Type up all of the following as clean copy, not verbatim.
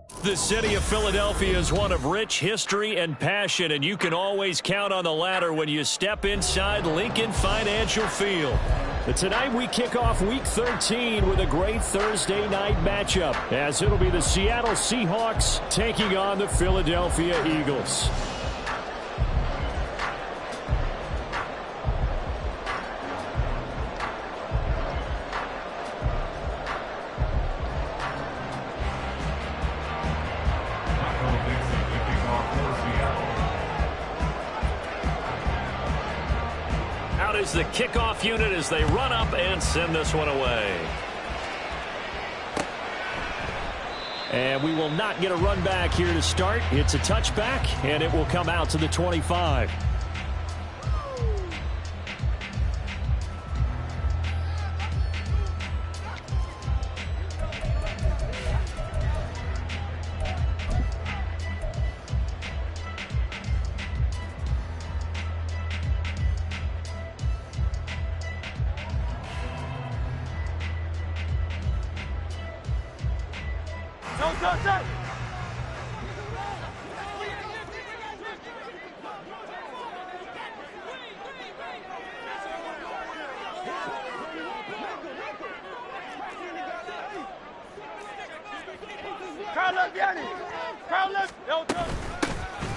The city of Philadelphia is one of rich history and passion, and you can always count on the latter when you step inside Lincoln Financial Field. But tonight we kick off Week 13 with a great Thursday night matchup, as it'll be the Seattle Seahawks taking on the Philadelphia Eagles. Is the kickoff unit as they run up and send this one away. And we will not get a run back here to start. It's a touchback, and it will come out to the 25.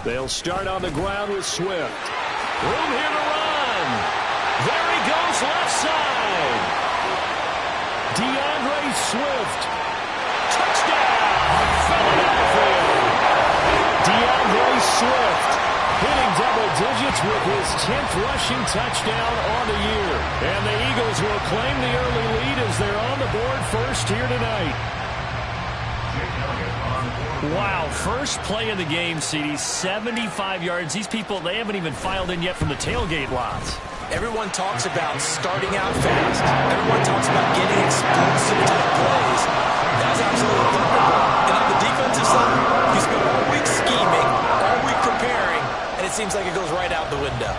They'll start on the ground with Swift. Room here to run. There he goes left side. DeAndre Swift. Touchdown, Philadelphia. DeAndre Swift hitting double digits with his 10th rushing touchdown on the year. And the Eagles will claim the early lead as they're on the board first here tonight. Wow, first play of the game, CD, 75 yards. These people, they haven't even filed in yet from the tailgate lots. Everyone talks about starting out fast. Everyone talks about getting explosive type plays. That's absolutely thunderbolt. And on the defensive side, you spend all week scheming, all week preparing, and it seems like it goes right out the window.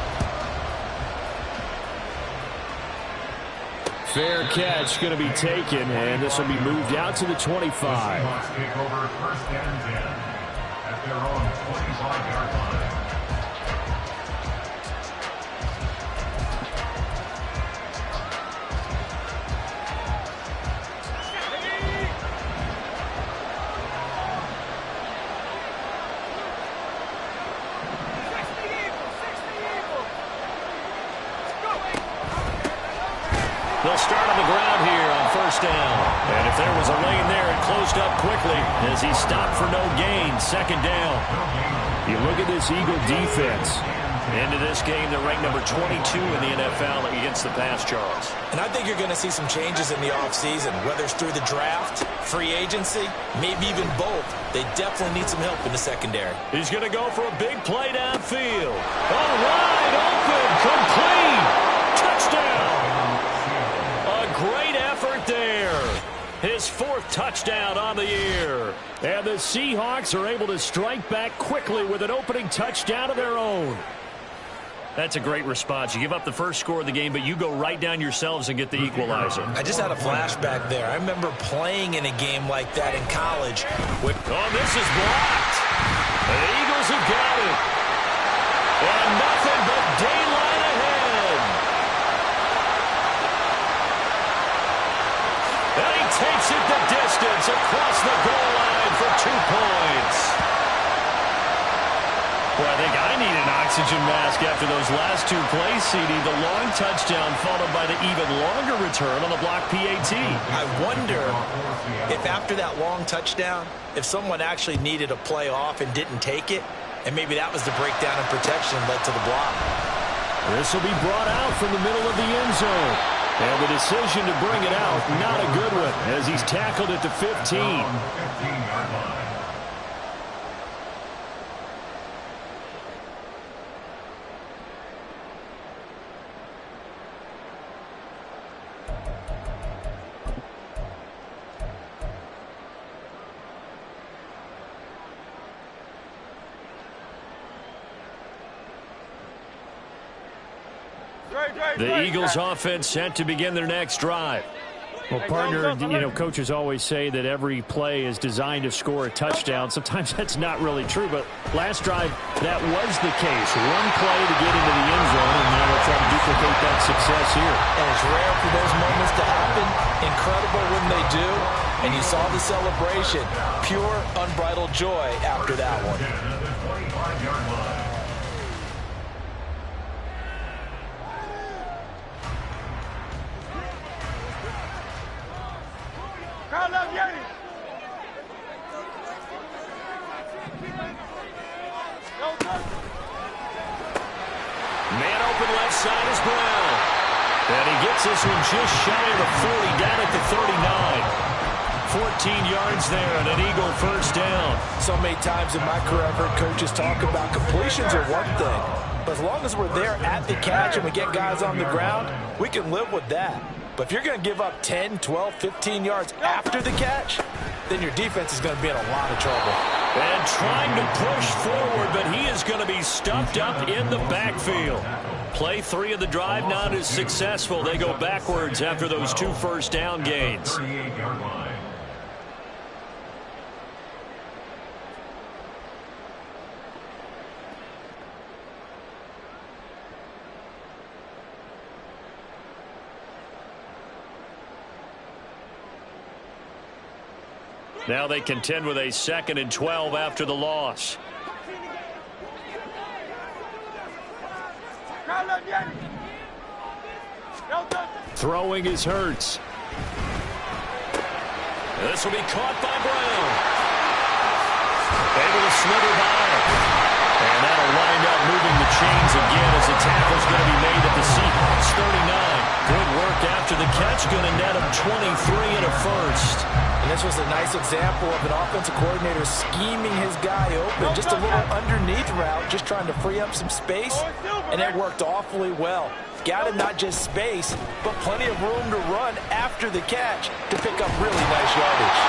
Fair catch going to be taken, and this will be moved out to the 25. Seahawks take over first and 10 at their own 25-yard line. They'll start on the ground here on first down. And if there was a lane there, it closed up quickly as he stopped for no gain. Second down. You look at this Eagle defense. Into this game, they're ranked number 22 in the NFL against the pass, Charles. And I think you're going to see some changes in the offseason, whether it's through the draft, free agency, maybe even both. They definitely need some help in the secondary. He's going to go for a big play downfield. Oh, wide open, complete, touchdown. Great effort there. His 4th touchdown on the year. And the Seahawks are able to strike back quickly with an opening touchdown of their own. That's a great response. You give up the first score of the game, but you go right down yourselves and get the equalizer. I just had a flashback there. I remember playing in a game like that in college. Oh, this is blocked. The Eagles have got it. And nothing but daylight ahead. And he takes it the distance across the goal line for 2 points. Well, I think I need an oxygen mask after those last 2 plays, CD. The long touchdown followed by the even longer return on the block PAT. I wonder if after that long touchdown, if someone actually needed a play off and didn't take it, and maybe that was the breakdown in protection led to the block. This will be brought out from the middle of the end zone. And the decision to bring it out, not a good one, as he's tackled at the 15. The Eagles offense set to begin their next drive. Well, partner, coaches always say that every play is designed to score a touchdown. Sometimes that's not really true, but last drive, that was the case. One play to get into the end zone, and now they'll try to duplicate that success here. And it's rare for those moments to happen. Incredible when they do. And you saw the celebration. Pure, unbridled joy after that one. Man open left side is Brown. And he gets this one just shy of the 40, down at the 39. 14 yards there and an Eagle first down. So many times in my career, I've heard coaches talk about completions are one thing. But as long as we're there at the catch and we get guys on the ground, we can live with that. But if you're going to give up 10, 12, 15 yards after the catch, then your defense is going to be in a lot of trouble. And trying to push forward, but he is going to be stuffed up in the backfield. Play 3 of the drive not as successful. They go backwards after those 2 first down gains. 38-yard line. Now they contend with a 2nd and 12 after the loss. Throwing is Hurts. This will be caught by Brown. Able to slither by. And that'll wind up moving the chains again as the tackle's going to be made at the Seahawks 39. Good work after the catch. Going to net him 23 and a first. And this was a nice example of an offensive coordinator scheming his guy open. Just a little underneath route, just trying to free up some space. And it worked awfully well. Got him not just space, but plenty of room to run after the catch to pick up really nice yardage.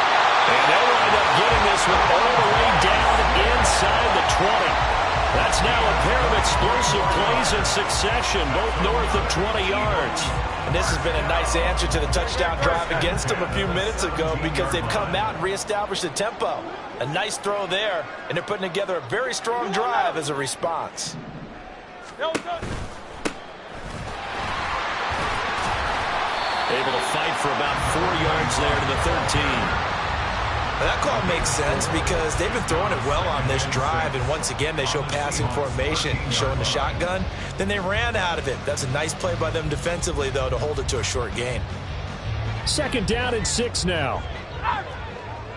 And they'll wind up getting this one all the way down inside the 20. That's now a pair of explosive plays in succession, both north of 20 yards. And this has been a nice answer to the touchdown drive against them a few minutes ago because they've come out and reestablished the tempo. A nice throw there, and they're putting together a very strong drive as a response. Able to fight for about 4 yards there to the 13. That call makes sense because they've been throwing it well on this drive, and once again they show passing formation, showing the shotgun. Then they ran out of it. That's a nice play by them defensively, though, to hold it to a short gain. 2nd down and 6 now.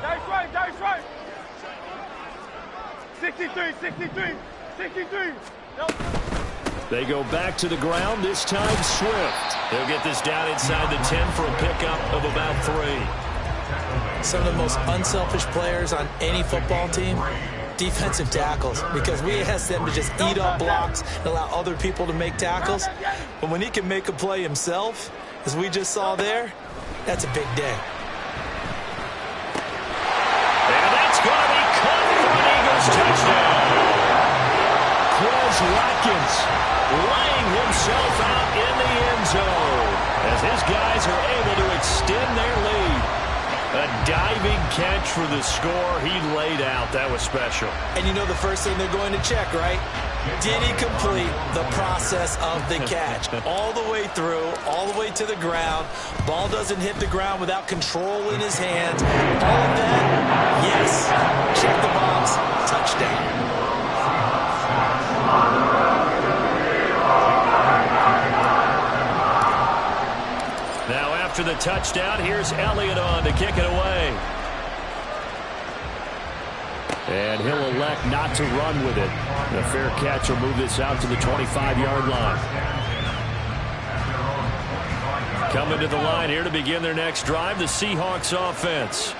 That's right. 63. They go back to the ground, this time Swift. They'll get this down inside the 10 for a pickup of about 3. Some of the most unselfish players on any football team, defensive tackles, because we ask them to just eat up blocks and allow other people to make tackles. But when he can make a play himself, as we just saw there, that's a big day. And that's going to be caught for an Eagles touchdown. Quez Watkins laying himself out in the end zone as his guys are able to extend their lead. A diving catch for the score. He laid out. That was special. And you know the first thing they're going to check, right? Did he complete the process of the catch? All the way through, all the way to the ground. Ball doesn't hit the ground without control in his hands. All of that, yes. Check the box. Touchdown. Now after the touchdown, here's Elliott on to kick it away. And he'll elect not to run with it. The fair catch will move this out to the 25-yard line. Coming to the line here to begin their next drive, the Seahawks offense.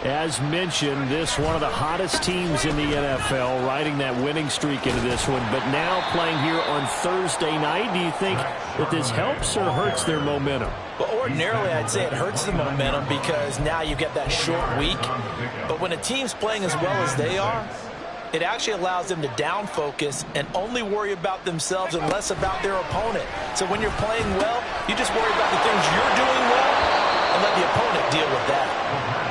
As mentioned, this one of the hottest teams in the NFL, riding that winning streak into this one, but now playing here on Thursday night. Do you think that this helps or hurts their momentum? Well, ordinarily, I'd say it hurts the momentum because now you get that short week. But when a team's playing as well as they are, it actually allows them to down focus and only worry about themselves and less about their opponent. So when you're playing well, you just worry about the things you're doing well and let the opponent deal with that.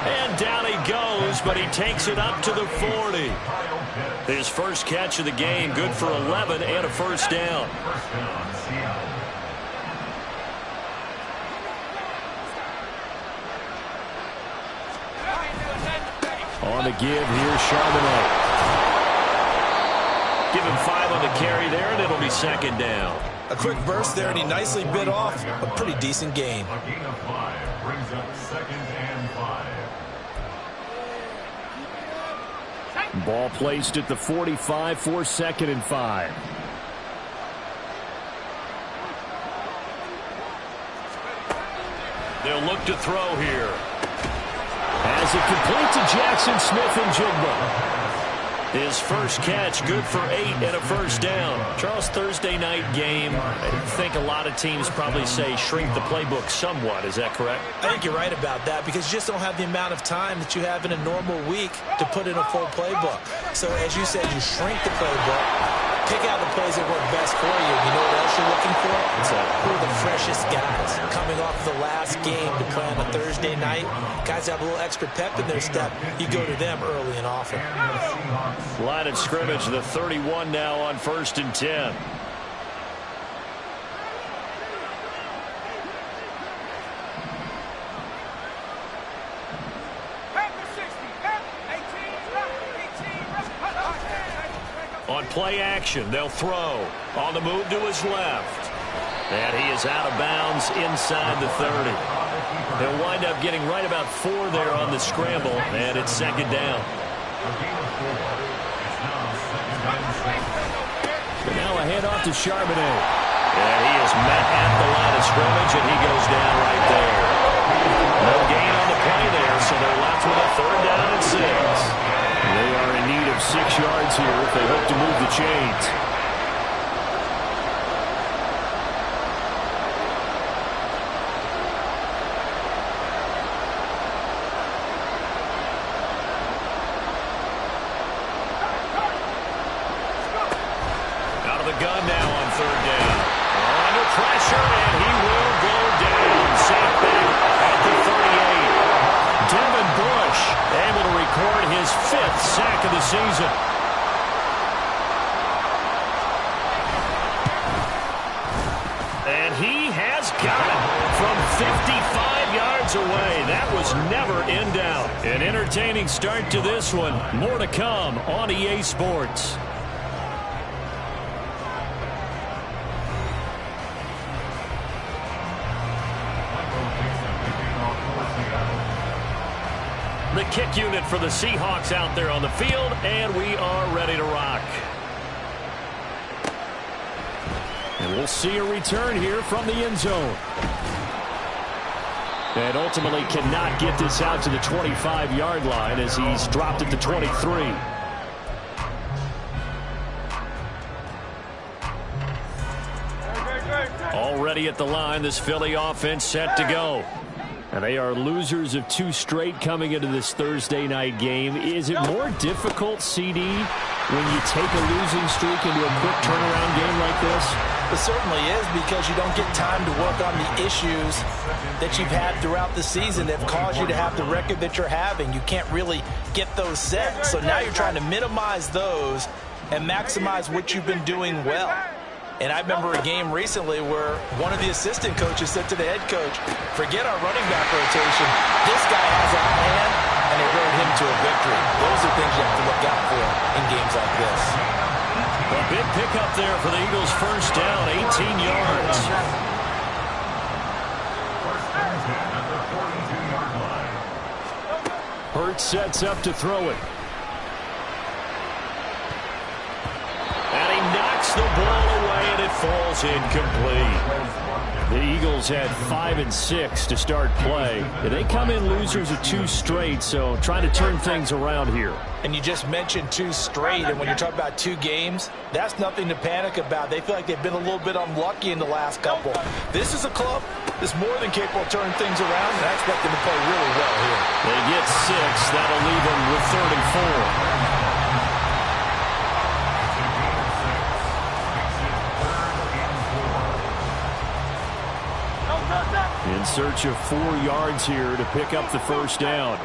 And down he goes, but he takes it up to the 40. His first catch of the game, good for 11 and a first down. On the give, here's Charbonnet. Give him 5 on the carry there, and it'll be second down. A quick burst there, and he nicely bit off a pretty decent gain. A gain of 5 brings up 2nd and 5. Ball placed at the 45 for 2nd and 5. They'll look to throw here. As it complete to Jackson Smith-Njigba. His first catch, good for 8 and a first down. Charles, Thursday night game, I think a lot of teams probably say shrink the playbook somewhat. Is that correct? I think you're right about that because you just don't have the amount of time that you have in a normal week to put in a full playbook. So as you said, you shrink the playbook, pick out the plays that work best for you. You know what else you're looking for? Who are the freshest guys coming off the last game to play on a Thursday night? Guys have a little extra pep in their step. You go to them early and often. Line of scrimmage, the 31 now on 1st and 10. On play action, they'll throw. On the move to his left. And he is out of bounds inside the 30. He'll wind up getting right about 4 there on the scramble, and it's second down. But now a handoff to Charbonnet. And he is met at the line of scrimmage, and he goes down right there. No gain on the play there, so they're left with a 3rd down and 6. They are in need of 6 yards here if they hope to move the chains. Out of the gun now on 3rd down. Under pressure, and he will go down. Sacked back at the 38. Devin Bush able to record his 5th sack of the season. And he has got it from 55 yards away. That was never in doubt. An entertaining start to this one. More to come on EA Sports. The kick unit for the Seahawks out there on the field, and we are ready to rock. And we'll see a return here from the end zone. And ultimately cannot get this out to the 25-yard line as he's dropped at the 23. Already at the line, this Philly offense set to go. And they are losers of 2 straight coming into this Thursday night game. Is it more difficult, CD, when you take a losing streak into a quick turnaround game like this? It certainly is because you don't get time to work on the issues that you've had throughout the season that have caused you to have the record that you're having. You can't really get those set. So now you're trying to minimize those and maximize what you've been doing well. And I remember a game recently where one of the assistant coaches said to the head coach, forget our running back rotation. This guy has a hot hand, and they rode him to a victory. Those are things you have to look out for in games like this. A big pickup there for the Eagles. First down, 18 yards. Hurts sets up to throw it. And he knocks the ball away, and it falls incomplete. The Eagles had 5 and 6 to start play. They come in losers of 2 straight, so trying to turn things around here. And you just mentioned 2 straight, and when you're talking about 2 games, that's nothing to panic about. They feel like they've been a little bit unlucky in the last couple. This is a club that's more than capable of turning things around, and I expect them to play really well here. They get 6. That'll leave them with 3rd and 4. search of 4 yards here to pick up the first down.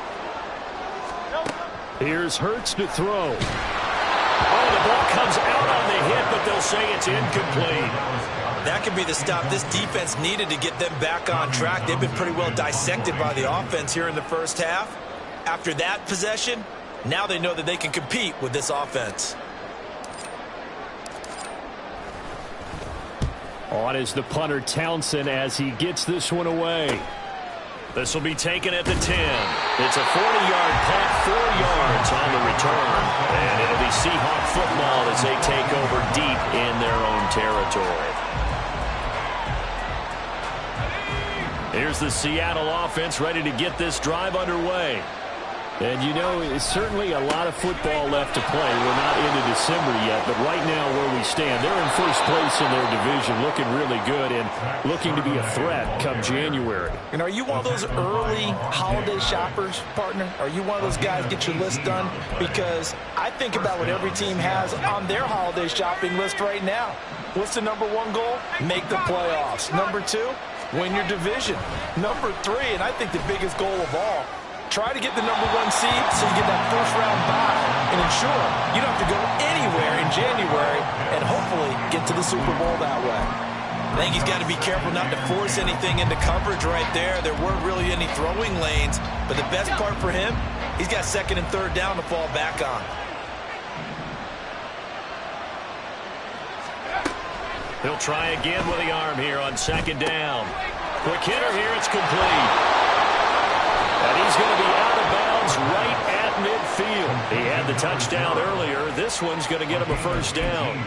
Here's Hurts to throw. Oh, the ball comes out on the hit, but they'll say it's incomplete. That could be the stop this defense needed to get them back on track. They've been pretty well dissected by the offense here in the first half. After that possession, now they know that they can compete with this offense. On is the punter Townsend as he gets this one away. This will be taken at the 10. It's a 40-yard punt, 4 yards on the return. And it'll be Seahawk football as they take over deep in their own territory. Here's the Seattle offense ready to get this drive underway. And, you know, it's certainly a lot of football left to play. We're not into December yet, but right now where we stand, they're in first place in their division, looking really good and looking to be a threat come January. And are you one of those early holiday shoppers, partner? Are you one of those guys get your list done? Because I think about what every team has on their holiday shopping list right now. What's the number 1 goal? Make the playoffs. Number 2, win your division. Number 3, and I think the biggest goal of all, try to get the number 1 seed so you get that first-round bye and ensure you don't have to go anywhere in January and hopefully get to the Super Bowl that way. I think he's got to be careful not to force anything into coverage right there. There weren't really any throwing lanes, but the best part for him, he's got 2nd and 3rd down to fall back on. He'll try again with the arm here on 2nd down. Quick hitter here, it's complete. And he's going to be out of bounds right at midfield. He had the touchdown earlier. This one's going to get him a first down.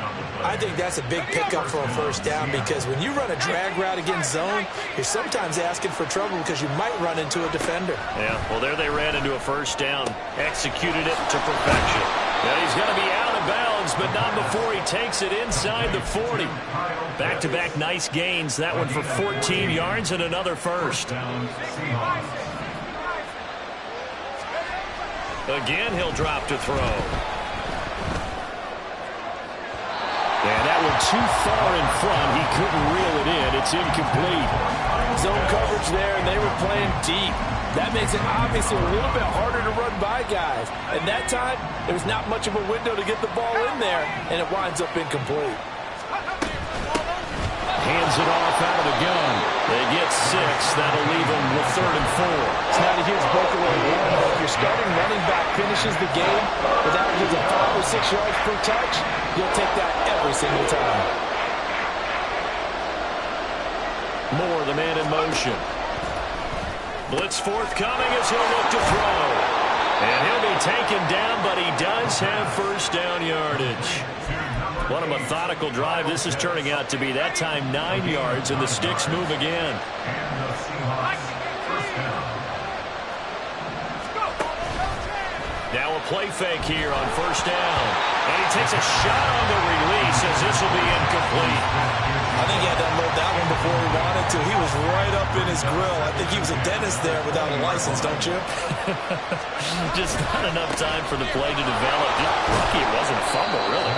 I think that's a big pickup for a first down because when you run a drag route against zone, you're sometimes asking for trouble because you might run into a defender. Yeah, well, there they ran into a first down. Executed it to perfection. Yeah, he's going to be out of bounds, but not before he takes it inside the 40. Back-to-back nice gains. That one for 14 yards and another first. Again, he'll drop to throw. And that one too far in front. He couldn't reel it in. It's incomplete. Zone coverage there, and they were playing deep. That makes it obviously a little bit harder to run by guys. And that time, there was not much of a window to get the ball in there, and it winds up incomplete. Hands it off out of the gun. They get 6. That'll leave them with 3rd and 4. It's not a huge breakaway run, but if your starting running back finishes the game with averages of 5 or 6 yards per touch, you'll take that every single time. Moore, the man in motion. Blitz forthcoming as he'll look to throw. And he'll be taken down, but he does have first down yardage. What a methodical drive this is turning out to be. That time 9 yards, and the sticks move again. Now a play fake here on first down. And he takes a shot on the release as this will be incomplete. I think he had to unload that one before he wanted to. He was right up in his grill. I think he was a dentist there without a license, don't you? Just not enough time for the play to develop. Lucky it wasn't a fumble, really.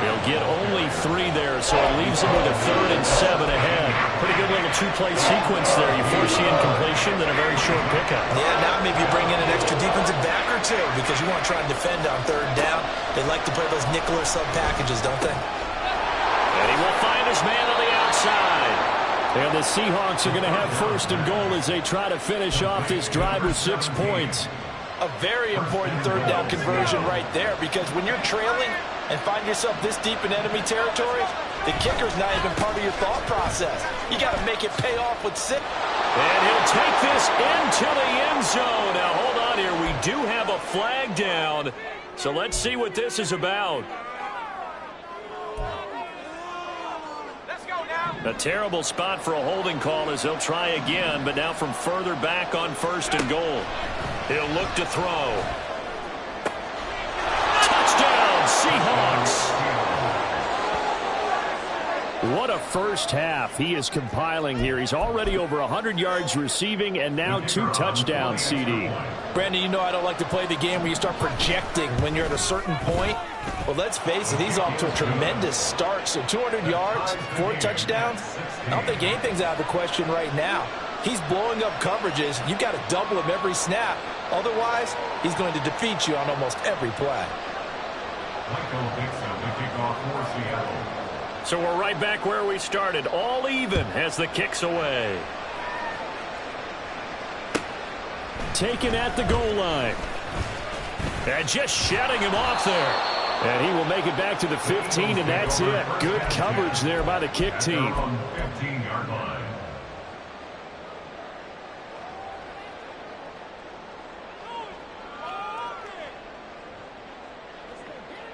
He'll get only 3 there, so it leaves him with a 3rd and 7 ahead. Pretty good little 2-play sequence there. You force the incompletion, then a very short pickup. Yeah, now maybe you bring in an extra defensive back or 2 because you want to try and defend on 3rd down. They like to play those nickel or sub packages, don't they? And he will find his man on the outside. And the Seahawks are going to have 1st and goal as they try to finish off this drive with 6 points. A very important 3rd down conversion right there because when you're trailing and find yourself this deep in enemy territory, the kicker's not even part of your thought process. You got to make it pay off with 6. And he'll take this into the end zone. Now, hold on here. We do have a flag down. So let's see what this is about. A terrible spot for a holding call as he'll try again, but now from further back on 1st and goal. He'll look to throw. Touchdown, Seahawks. What a first half he is compiling here. He's already over 100 yards receiving and now 2 touchdowns, CD. Brandon, you know I don't like to play the game where you start projecting when you're at a certain point. Well, let's face it, he's off to a tremendous start. So 200 yards, 4 touchdowns. I don't think anything's out of the question right now. He's blowing up coverages. You've got to double him every snap. Otherwise, he's going to defeat you on almost every play. Michael Dixon, the kickoff for Seattle. So we're right back where we started, all even as the kick's away. Taken at the goal line. And just shutting him off there. And he will make it back to the 15, and that's it. Good coverage there by the kick team. 15-yard line.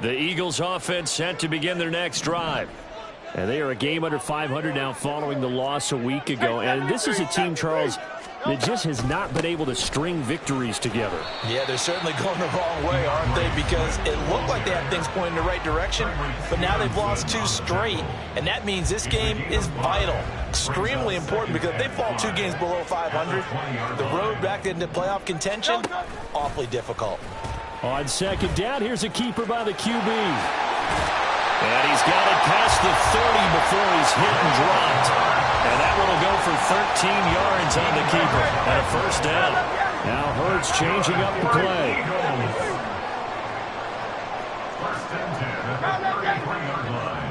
The Eagles offense set to begin their next drive. And they are a game under 500 now following the loss a week ago. And this is a team, Charles, that just has not been able to string victories together. Yeah, they're certainly going the wrong way, aren't they? Because it looked like they had things pointing in the right direction, but now they've lost 2 straight, and that means this game is vital. Extremely important, because if they fall 2 games below 500, the road back into playoff contention, awfully difficult. On second down, here's a keeper by the QB. And he's got it past the 30 before he's hit and dropped. And that one will go for 13 yards on the keeper and a first down. Now Hurts changing up the play. First and 10 at the 33-yard line.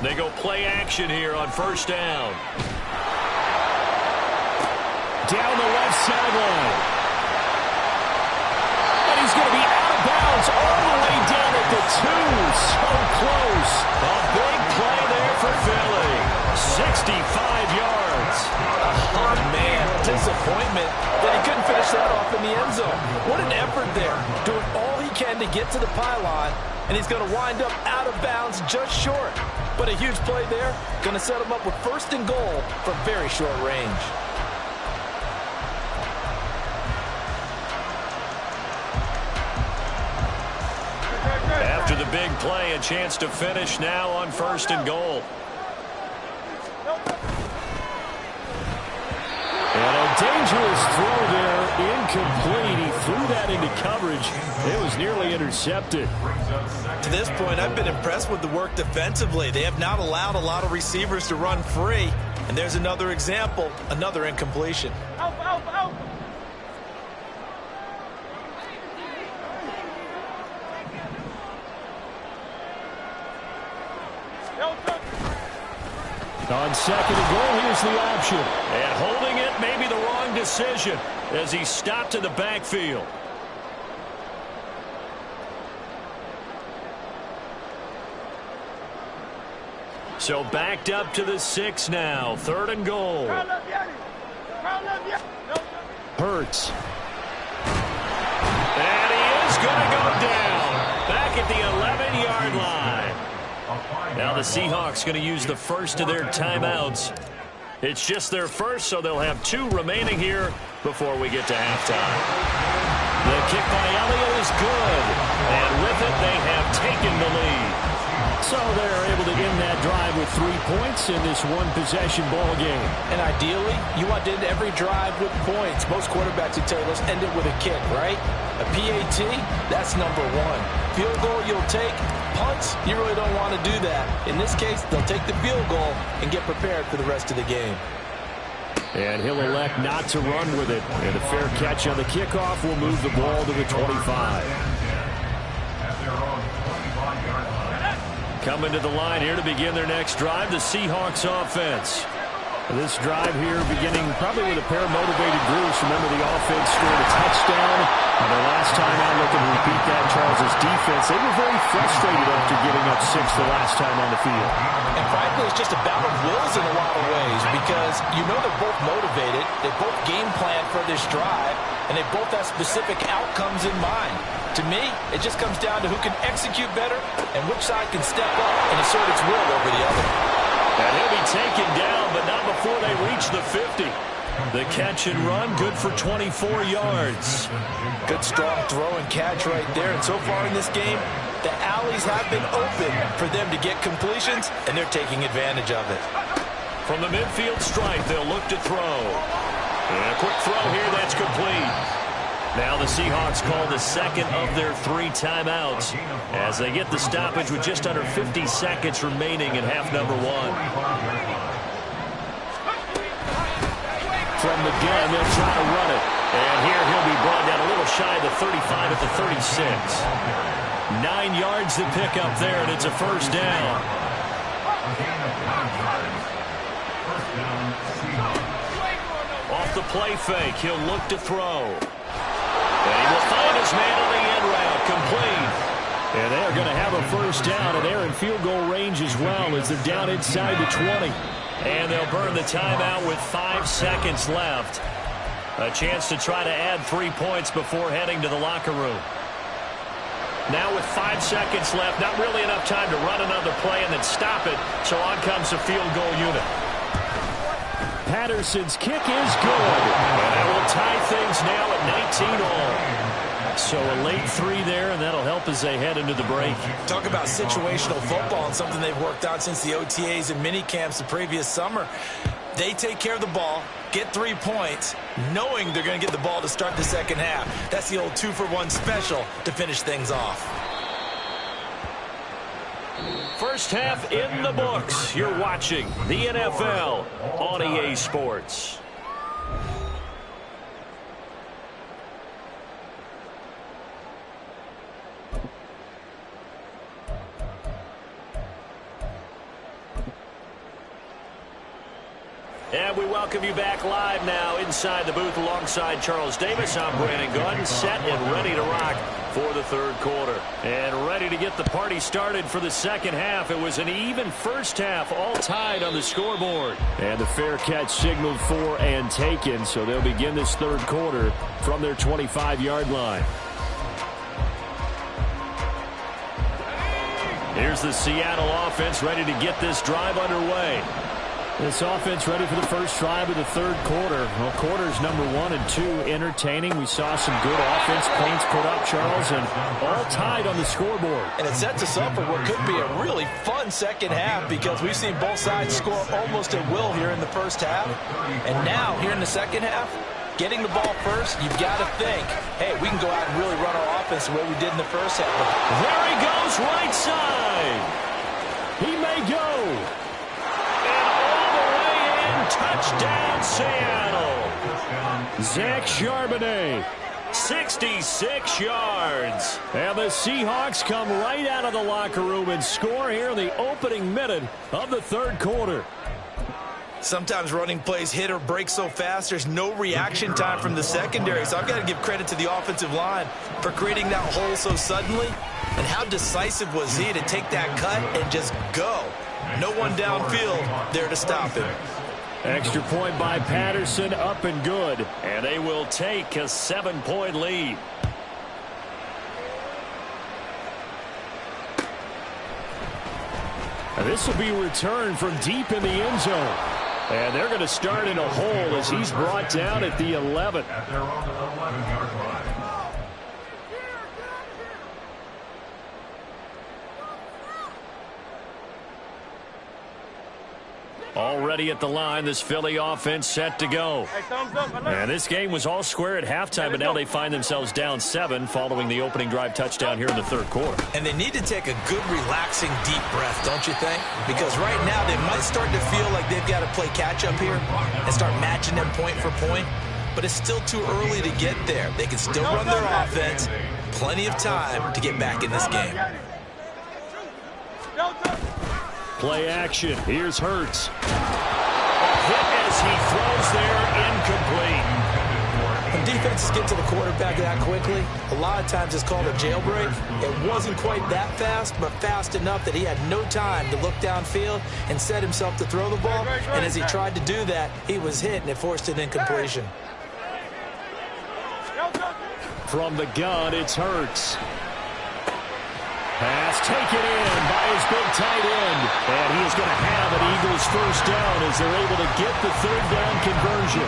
They go play action here on first down. Down the left sideline. And he's going to be out of bounds all the way down at the 2. So close. A big play there for Philly. 65 yards. Oh, man, disappointment that he couldn't finish that off in the end zone. What an effort there, doing all he can to get to the pylon, and he's going to wind up out of bounds just short. But a huge play there, going to set him up with first and goal from very short range. After the big play, a chance to finish now on first and goal. And a dangerous throw there, incomplete. He threw that into coverage. It was nearly intercepted. To this point, I've been impressed with the work defensively. They have not allowed a lot of receivers to run free. And there's another example, another incompletion. Alpha, alpha, alpha. On second and goal, here's the option. And holding it may be the wrong decision as he stopped in the backfield. So backed up to the 6 now. Third and goal. Hurts. And he is going to go down. Back at the 11-yard line. Now the Seahawks going to use the first of their timeouts. It's just their first, so they'll have 2 remaining here before we get to halftime. The kick by Elliott is good. And with it, they have taken the lead. So they're able to end that drive with 3 points in this one-possession ball game. And ideally, you want to end every drive with points. Most quarterbacks would tell you, let's end it with a kick, right? A PAT, that's number 1. Field goal you'll take. Punts, you really don't want to do that. In this case, they'll take the field goal and get prepared for the rest of the game. And he'll elect not to run with it. And a fair catch on the kickoff will move the ball to the 25. Coming to the line here to begin their next drive, the Seahawks offense. This drive here beginning probably with a pair of motivated groups. Remember, the offense scored a touchdown. And the last time out, looking to repeat that, Charles' defense, they were very frustrated after giving up 6 the last time on the field. And frankly, it's just a battle of wills in a lot of ways, because you know they're both motivated, they both game plan for this drive, and they both have specific outcomes in mind. To me, it just comes down to who can execute better and which side can step up and assert its will over the other. And he'll be taken down, but not before they reach the 50. The catch and run, good for 24 yards. Good strong throw and catch right there. And so far in this game, the alleys have been open for them to get completions, and they're taking advantage of it. From the midfield stripe, they'll look to throw. And a quick throw here, that's complete. Now the Seahawks call the second of their 3 timeouts as they get the stoppage with just under 50 seconds remaining in half number 1. from the gun. They'll try to run it. And here he'll be brought down a little shy of the 35 at the 36. 9 yards to pick up there, and it's a first down. Off the play fake, he'll look to throw. And he will find his man on the end route, complete. And they're going to have a first down, and they're in field goal range as well as they're down inside the 20. And they'll burn the timeout with 5 seconds left. A chance to try to add 3 points before heading to the locker room. Now with 5 seconds left, not really enough time to run another play and then stop it. So on comes the field goal unit. Patterson's kick is good. And that will tie things now at 19 all. So a late 3 there, and that'll help as they head into the break. Talk about situational football and something they've worked on since the OTAs and mini camps the previous summer. They take care of the ball, get 3 points, knowing they're going to get the ball to start the second half. That's the old 2-for-1 special to finish things off. First half in the books. You're watching the NFL on EA Sports. And we welcome you back live now inside the booth alongside Charles Davis. I'm Brandon Gunn, set and ready to rock for the third quarter. And ready to get the party started for the second half. It was an even first half, all tied on the scoreboard. And the fair catch signaled for and taken, so they'll begin this third quarter from their 25-yard line. Here's the Seattle offense ready to get this drive underway. This offense ready for the first drive of the third quarter. Well, quarters number 1 and 2 entertaining. We saw some good offense points put up, Charles, and all tied on the scoreboard. And it sets us up for what could be a really fun second half because we've seen both sides score almost at will here in the first half. And now, here in the second half, getting the ball first, you've got to think, hey, we can go out and really run our offense the way we did in the first half. There he goes, right side. He may go. Touchdown, Seattle. Zach Charbonnet, 66 yards. And the Seahawks come right out of the locker room and score here in the opening minute of the third quarter. Sometimes running plays hit or break so fast, there's no reaction time from the secondary. So I've got to give credit to the offensive line for creating that hole so suddenly. And how decisive was he to take that cut and just go? No one downfield there to stop him. Extra point by Patterson, up and good. And they will take a 7-point lead. And this will be returned from deep in the end zone. And they're going to start in a hole as he's brought down at the 11. At their own 11-yard line. Already at the line, this Philly offense set to go. And this game was all square at halftime, but now they find themselves down 7 following the opening drive touchdown here in the third quarter. And they need to take a good, relaxing, deep breath, don't you think? Because right now they might start to feel like they've got to play catch-up here and start matching them point for point. But it's still too early to get there. They can still run their offense. Plenty of time to get back in this game. Play action. Here's Hurts. Hit as he throws there, incomplete. When defenses get to the quarterback that quickly, a lot of times it's called a jailbreak. It wasn't quite that fast, but fast enough that he had no time to look downfield and set himself to throw the ball. And as he tried to do that, he was hit and it forced an incompletion. From the gun, it's Hurts. Pass taken in by his big tight end. And he is going to have an Eagles first down as they're able to get the third down conversion.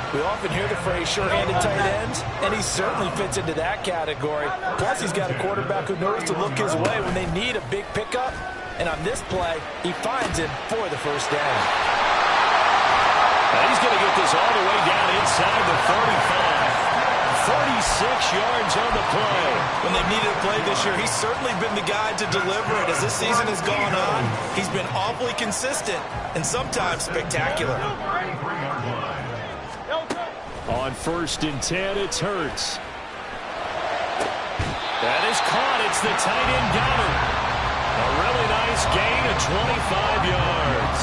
We often hear the phrase sure-handed tight ends, and he certainly fits into that category. Plus, he's got a quarterback who knows to look his way when they need a big pickup. And on this play, he finds him for the first down. And he's going to get this all the way down inside the 45. 46 yards on the play. When they've needed a play this year, he's certainly been the guy to deliver it. As this season has gone on, he's been awfully consistent and sometimes spectacular. 1st and 10. It's Hurts. That is caught. It's the tight end Goddard. A really nice gain of 25 yards.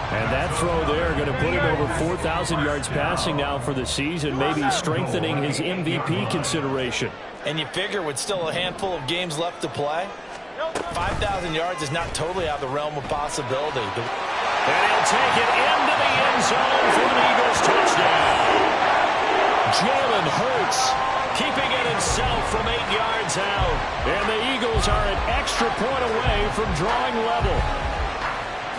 And that throw there going to put him over 4,000 yards passing now for the season, maybe strengthening his MVP consideration. And you figure with still a handful of games left to play, 5,000 yards is not totally out of the realm of possibility. And he'll take it into the end zone for an Eagles touchdown. Jalen Hurts keeping it himself from 8 yards out. And the Eagles are an extra point away from drawing level.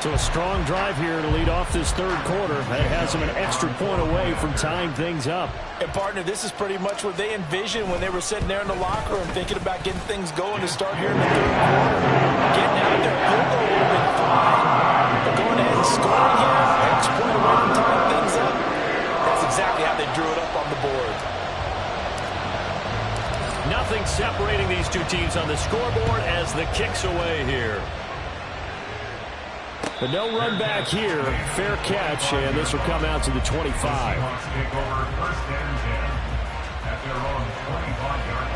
So a strong drive here to lead off this third quarter. That has them an extra point away from tying things up. And, partner, this is pretty much what they envisioned when they were sitting there in the locker room thinking about getting things going to start here in the third quarter. Getting out there, field goal would have been fine. But going ahead and scoring here, extra point away from tying things up, that's exactly how they drew it up on the board. Nothing separating these two teams on the scoreboard as the kick's away here. But no run back here. Fair catch, and this will come out to the 25. Seahawks take over 1st and 10 at their own 25-yard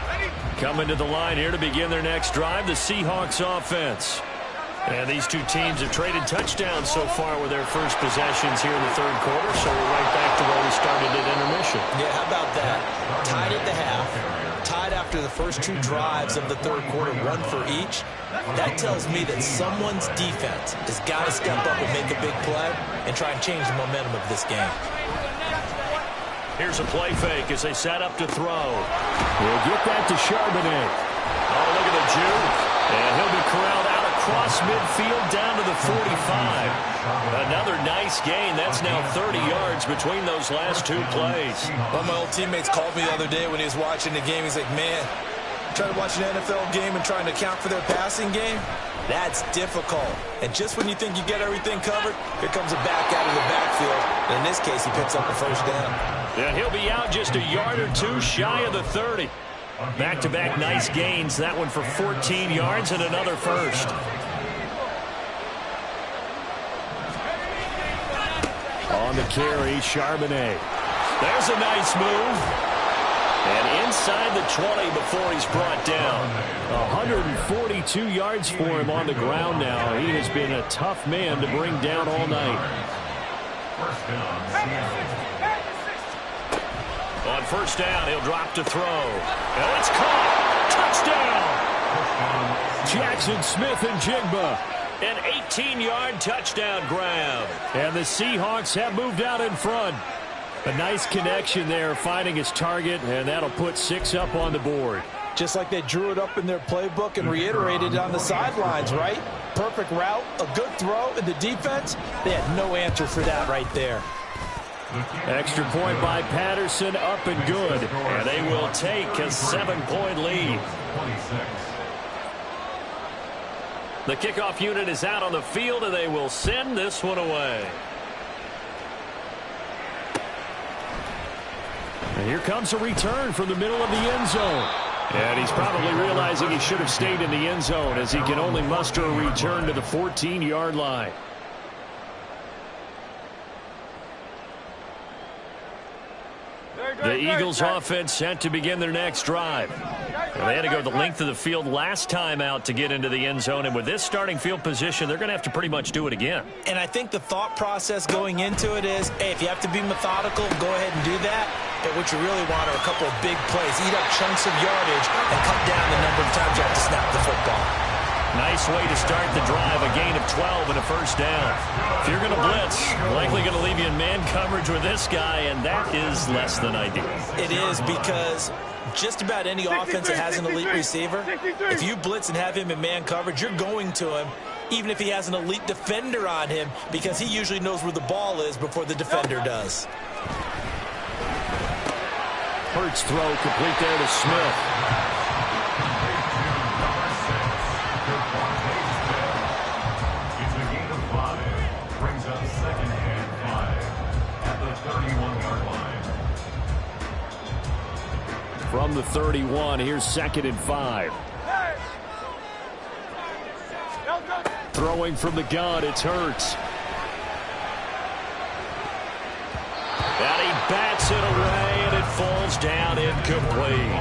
line. Coming to the line here to begin their next drive, the Seahawks offense. And these two teams have traded touchdowns so far with their first possessions here in the third quarter, so we're right back to where we started at intermission. Yeah, how about that? Tied at the half, tied after the first 2 drives of the third quarter, 1 for each. That tells me that someone's defense has got to step up and make a big play and try and change the momentum of this game. Here's a play fake as they set up to throw. We'll get that to Charbonnet. Oh, look at the juke. And he'll be corralled out across midfield down to the 45. Another nice gain. That's now 30 yards between those last 2 plays. One of my old teammates called me the other day when he was watching the game. He's like, man, trying to watch an NFL game and trying to account for their passing game, that's difficult. And just when you think you get everything covered, here comes a back out of the backfield. And in this case, he picks up a first down. And he'll be out just a yard or 2 shy of the 30. Back-to-back nice gains. That one for 14 yards and another first. On the carry, Charbonnet. There's a nice move. And inside the 20 before he's brought down. 142 yards for him on the ground now. He has been a tough man to bring down all night. First down, On first down, he'll drop to throw. And it's caught. Touchdown. Jackson Smith and Jigba. An 18-yard touchdown grab. And the Seahawks have moved out in front. A nice connection there, finding his target, and that'll put 6 up on the board. Just like they drew it up in their playbook and reiterated it on the sidelines, right? Perfect route, a good throw, and the defense, they had no answer for that right there. Extra point by Patterson, up and good. And they will take a 7-point lead. 26. The kickoff unit is out on the field, and they will send this one away. And here comes a return from the middle of the end zone. And he's probably realizing he should have stayed in the end zone as he can only muster a return to the 14-yard line. The Eagles offense set to begin their next drive. Well, they had to go the length of the field last time out to get into the end zone, and with this starting field position, they're going to have to pretty much do it again. And I think the thought process going into it is, hey, if you have to be methodical, go ahead and do that. But what you really want are a couple of big plays, eat up chunks of yardage, and cut down the number of times you have to snap the football. Nice way to start the drive, a gain of 12 and a first down. If you're going to blitz, likely going to leave you in man coverage with this guy, and that is less than ideal. It is, because just about any offense that has an elite receiver, if you blitz and have him in man coverage, you're going to him, even if he has an elite defender on him, because he usually knows where the ball is before the defender does. Hurts throw complete there to Smith. It's a gain of 5. Brings up 2nd and 5 at the 31-yard line. From the 31, here's 2nd and 5. Throwing from the gun, it's Hurts. And he bats it away, and it falls down incomplete.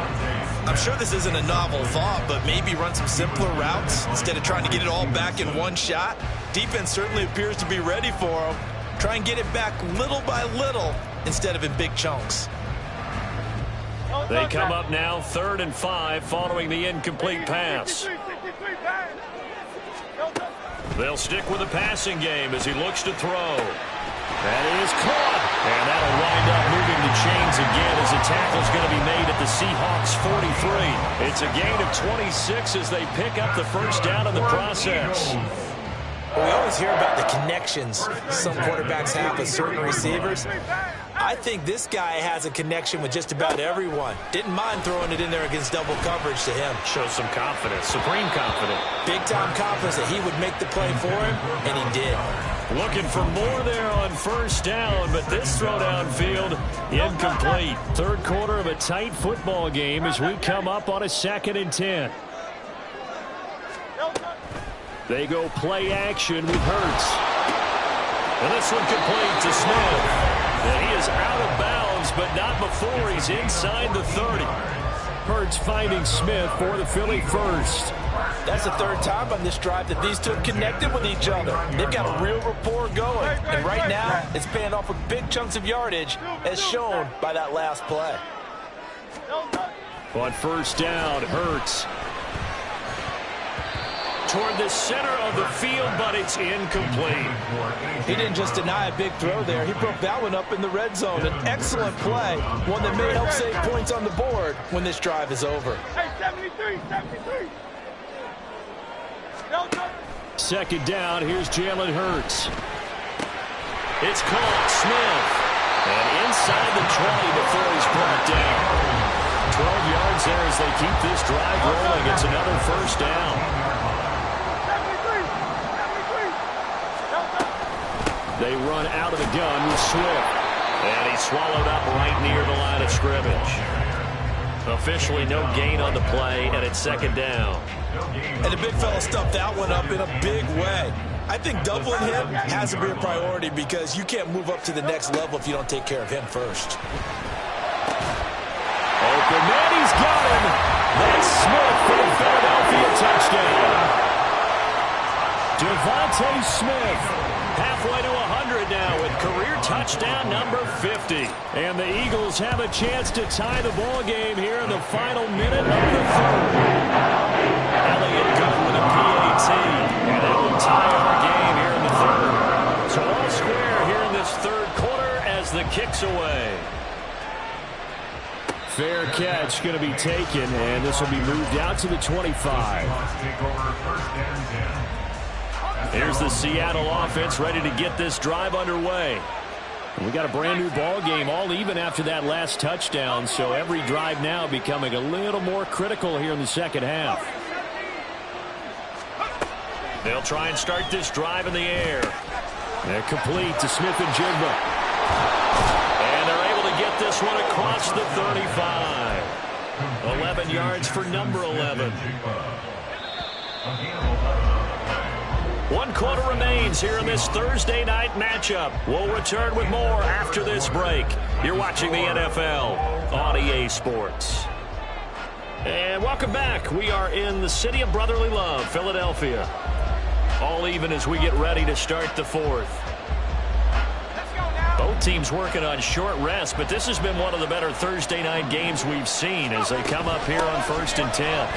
I'm sure this isn't a novel thought, but maybe run some simpler routes instead of trying to get it all back in one shot. Defense certainly appears to be ready for him. Try and get it back little by little instead of in big chunks. They come up now 3rd and 5 following the incomplete pass. They'll stick with the passing game as he looks to throw. That is caught. And that'll wind up moving the chains again as the tackle's going to be made at the Seahawks 43. It's a gain of 26 as they pick up the first down in the process. Well, we always hear about the connections some quarterbacks have with certain receivers. I think this guy has a connection with just about everyone. Didn't mind throwing it in there against double coverage to him. Shows some confidence, supreme confidence. Big-time confidence that he would make the play for him, and he did. Looking for more there on first down, but this throw downfield incomplete. Third quarter of a tight football game as we come up on a 2nd and 10. They go play action with Hurts. And this one complete to Smith. And he is out of bounds, but not before he's inside the 30. Hurts finding Smith for the Philly first. That's the 3rd time on this drive that these two have connected with each other. They've got a real rapport going. And right now, it's paying off with big chunks of yardage, as shown by that last play. On first down, Hurts toward the center of the field, but it's incomplete. He didn't just deny a big throw there. He broke that one up in the red zone. An excellent play, one that may help save points on the board when this drive is over. Hey, 73. 2nd down, here's Jalen Hurts. It's caught, Smith. And inside the 20 before he's brought down. 12 yards there as they keep this drive rolling. It's another first down. They run out of the gun with Swift. And he's swallowed up right near the line of scrimmage. Officially no gain on the play, and it's 2nd down. And the big fella stuffed that one up in a big way. I think doubling him has to be a priority because you can't move up to the next level if you don't take care of him first. Open man, he's got him. That's Smith for the Philadelphia touchdown. Devontae Smith, halfway to 100 now with career touchdown number 50. And the Eagles have a chance to tie the ball game here in the final minute of the 3rd. Elliott good with a PAT, and that will tie our game here in the 3rd. So all square here in this 3rd quarter as the kick's away. Fair catch going to be taken, and this will be moved out to the 25. Here's the Seattle offense ready to get this drive underway. We got a brand new ball game, all even after that last touchdown, so every drive now becoming a little more critical here in the 2nd half. They'll try and start this drive in the air. They're complete to Smith and Jigba. And they're able to get this one across the 35. 11 yards for number 11. 1 quarter remains here in this Thursday night matchup. We'll return with more after this break. You're watching the NFL on EA Sports. And welcome back. We are in the city of brotherly love, Philadelphia. All even as we get ready to start the 4th. Both teams working on short rest, but this has been one of the better Thursday night games we've seen as they come up here on 1st and 10.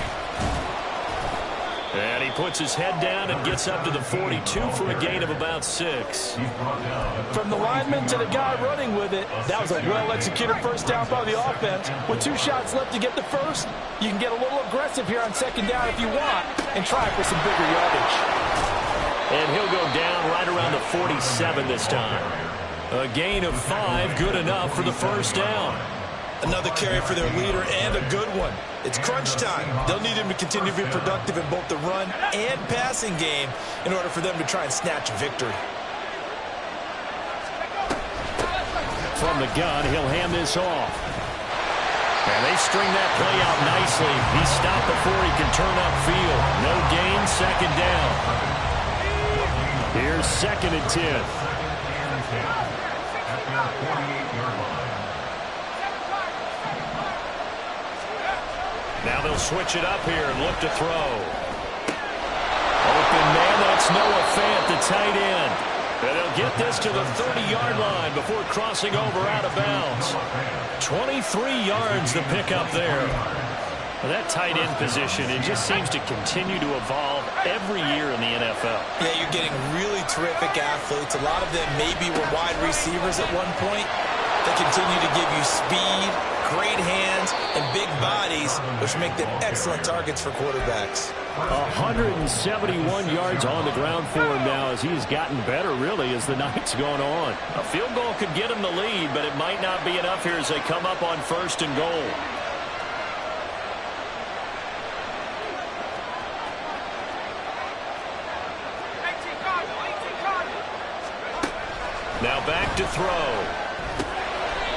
And he puts his head down and gets up to the 42 for a gain of about 6. From the lineman to the guy running with it, that was a well-executed first down by the offense. With 2 shots left to get the first, you can get a little aggressive here on 2nd down if you want and try for some bigger yardage. And he'll go down right around the 47 this time. A gain of 5, good enough for the first down. Another carry for their leader and a good one. It's crunch time. They'll need him to continue to be productive in both the run and passing game in order for them to try and snatch a victory. From the gun, he'll hand this off. And they string that play out nicely. He stopped before he can turn upfield. No gain, 2nd down. Here's 2nd and 10. Now they'll switch it up here and look to throw. Open man, that's Noah Fant, the tight end. And they'll get this to the 30-yard line before crossing over out of bounds. 23 yards the pickup there. Well, that tight end position, it just seems to continue to evolve every year in the NFL. Yeah, you're getting really terrific athletes. A lot of them maybe were wide receivers at one point. They continue to give you speed, great hands, and big bodies, which make them excellent targets for quarterbacks. 171 yards on the ground for him now as he's gotten better, really, as the night's gone on. A field goal could get him the lead, but it might not be enough here as they come up on 1st and goal. Now back to throw.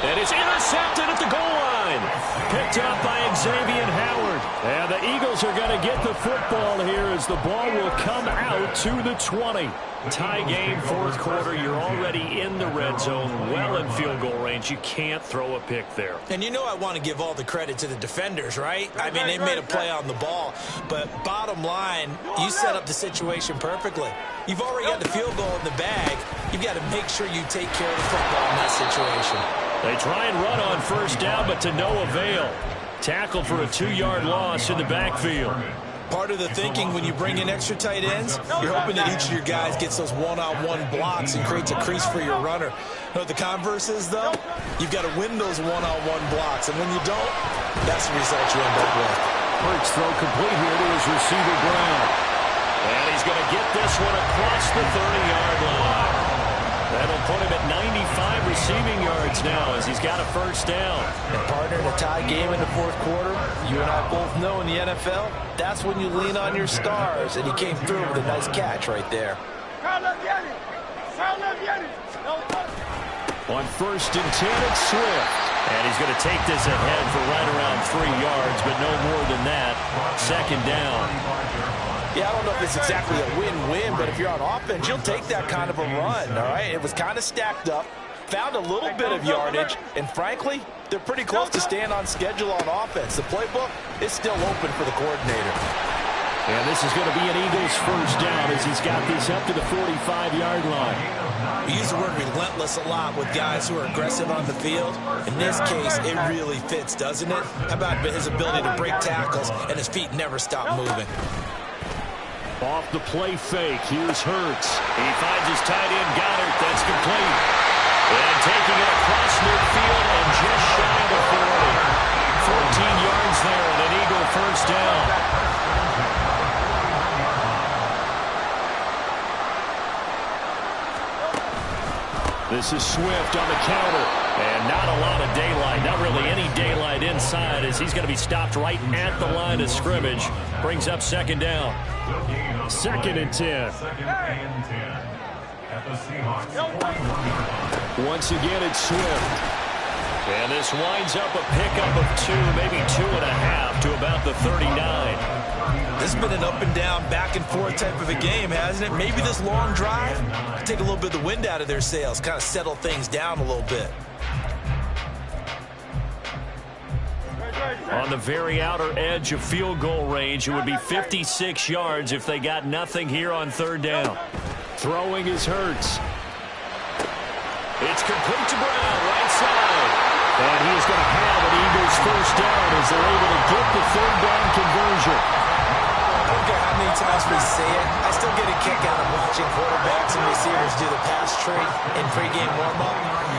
And it's intercepted at the goal line. Picked up by Xavier Howard. And the Eagles are going to get the football here as the ball will come out to the 20. Tie game, 4th quarter. You're already in the red zone, well in field goal range. You can't throw a pick there. And you know I want to give all the credit to the defenders, right? I mean, they made a play on the ball. But bottom line, you set up the situation perfectly. You've already got the field goal in the bag. You've got to make sure you take care of the football in that situation. They try and run on 1st down, but to no avail. Tackled for a 2-yard loss in the backfield. Part of the thinking when you bring in extra tight ends, you're hoping that each of your guys gets those one-on-one blocks and creates a crease for your runner. You know what the converse is, though? You've got to win those one-on-one blocks, and when you don't, that's the result you end up with. Hurts throw complete here to his receiver, Brown. And he's going to get this one across the 30-yard line. That'll put him at 95 receiving yards now as he's got a 1st down. And partner, in a tie game in the 4th quarter, you and I both know in the NFL, that's when you lean on your stars, and he came through with a nice catch right there. On 1st and 10, it's Swift. And he's going to take this ahead for right around 3 yards, but no more than that. 2nd down. Yeah, I don't know if it's exactly a win-win, but if you're on offense, you'll take that kind of a run, all right? It was kind of stacked up, found a little bit of yardage, and frankly, they're pretty close to staying on schedule on offense. The playbook is still open for the coordinator. And this is going to be an Eagles 1st down as he's got this up to the 45-yard line. We use the word relentless a lot with guys who are aggressive on the field. In this case, it really fits, doesn't it? How about his ability to break tackles and his feet never stop moving? Off the play fake, here's Hurts. He finds his tight end, Goddard. That's complete. And taking it across midfield and just shy of the 40. 14 yards there and an Eagle 1st down. This is Swift on the counter. And not a lot of daylight, not really any daylight inside as he's going to be stopped right at the line of scrimmage. Brings up 2nd down. 2nd and 10. Once again, it's Swift. And this winds up a pickup of 2, maybe 2.5 to about the 39. This has been an up and down, back and forth type of a game, hasn't it? Maybe this long drive take a little bit of the wind out of their sails, kind of settle things down a little bit. On the very outer edge of field goal range, it would be 56 yards if they got nothing here on 3rd down. Throwing is Hurts. It's complete to Brown, right side. And he is going to have an Eagles 1st down as they're able to get the 3rd down conversion. I don't care how many times we say it, I still get a kick out of watching quarterbacks and receivers do the pass tree in pregame warm-up.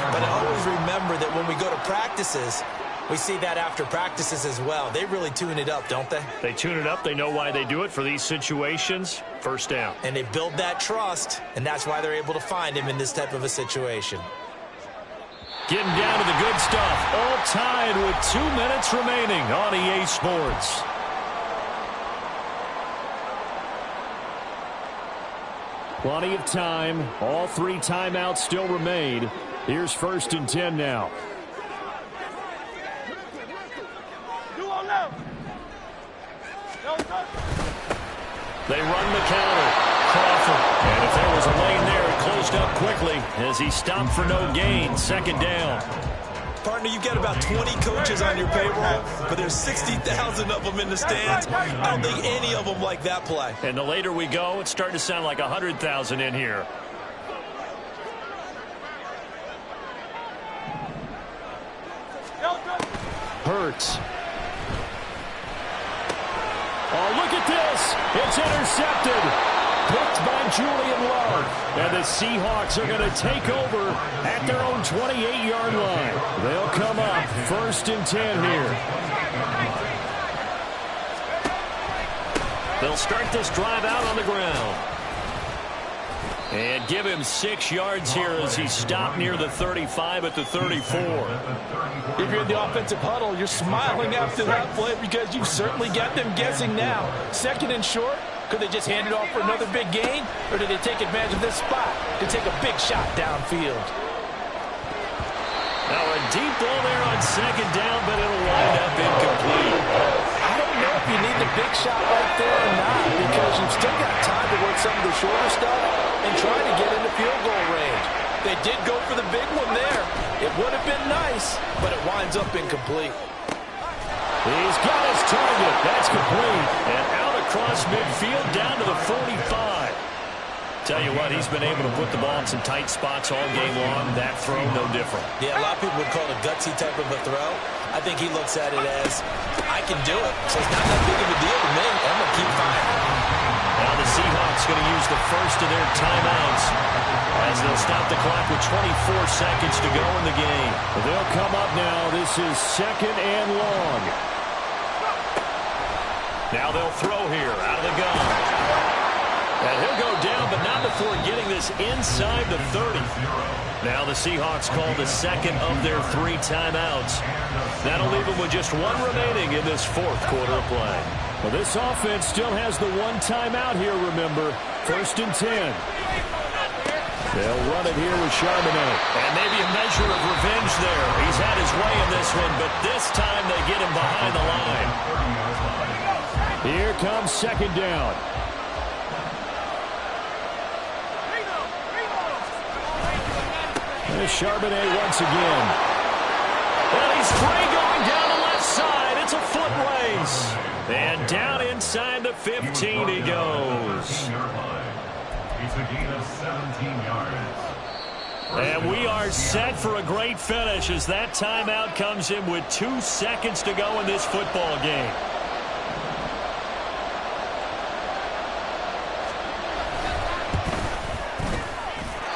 But I always remember that when we go to practices, we see that after practices as well. They really tune it up, don't they? They tune it up. They know why they do it for these situations. 1st down. And they build that trust, and that's why they're able to find him in this type of a situation. Getting down to the good stuff. All tied with 2 minutes remaining on EA Sports. Plenty of time. All 3 timeouts still remain. Here's 1st and 10 now. They run the counter. Crawford. And if there was a lane there, it closed up quickly as he stopped for no gain. 2nd down. Partner, you've got about 20 coaches on your payroll, but there's 60,000 of them in the stands. I don't think any of them like that play. And the later we go, it's starting to sound like 100,000 in here. Hurts. Oh, look at this. It's intercepted. Picked by Julian Love. And the Seahawks are going to take over at their own 28-yard line. They'll come up 1st and 10 here. They'll start this drive out on the ground. And give him 6 yards here as he stopped near the 35 at the 34. If you're in the offensive huddle, you're smiling after that play because you've certainly got them guessing now. 2nd and short, could they just hand it off for another big gain? Or did they take advantage of this spot to take a big shot downfield? Now a deep ball there on 2nd down, but it'll wind up incomplete. I don't know if you need the big shot right there or not because you've still got time to work some of the shorter stuff and try to get into field goal range. They did go for the big one there. It would have been nice, but it winds up incomplete. He's got his target. That's complete. And out across midfield down to the 45. Tell you what, he's been able to put the ball in some tight spots all game long. That throw, no different. Yeah, a lot of people would call it a gutsy type of a throw. I think he looks at it as, I can do it, so it's not that big of a deal to me. I'm going to keep firing. Now the Seahawks going to use the first of their timeouts as they'll stop the clock with 24 seconds to go in the game. They'll come up now. This is 2nd and long. Now they'll throw here out of the gun. And he'll go down, but not before getting this inside the 30. Now the Seahawks call the 2nd of their 3 timeouts. That'll leave them with just 1 remaining in this 4th quarter of play. Well, this offense still has the 1 timeout here, remember. 1st and 10. They'll run it here with Charbonnet. And maybe a measure of revenge there. He's had his way in this one, but this time they get him behind the line. Here comes 2nd down. There's Charbonnet once again. And he's free going down the left side. It's a foot race. And down inside the 15 he goes. It's a gain of 17 yards. And we are set for a great finish as that timeout comes in with 2 seconds to go in this football game.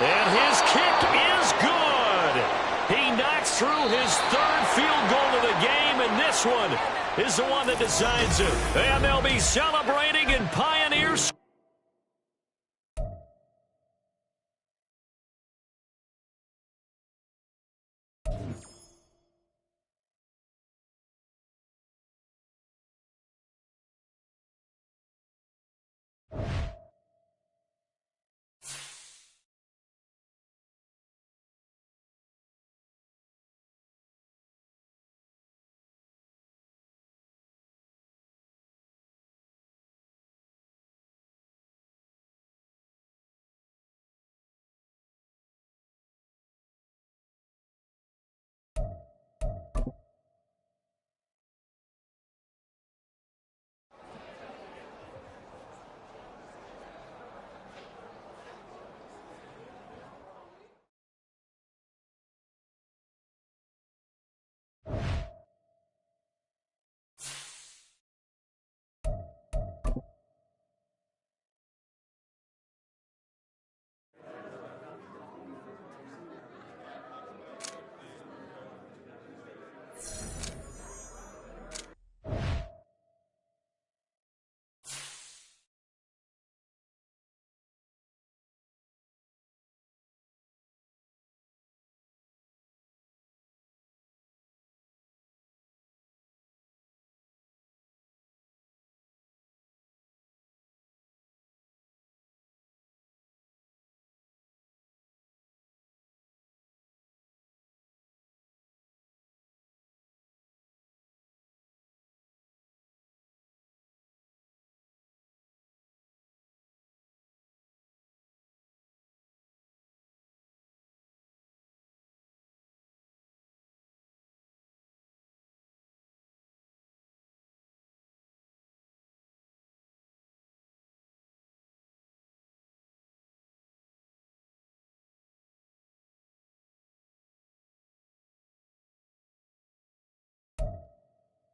And his kick is good. He knocks through his 3rd field goal of the game, and this one is the one that decides it. And they'll be celebrating in Pioneer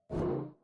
Ball.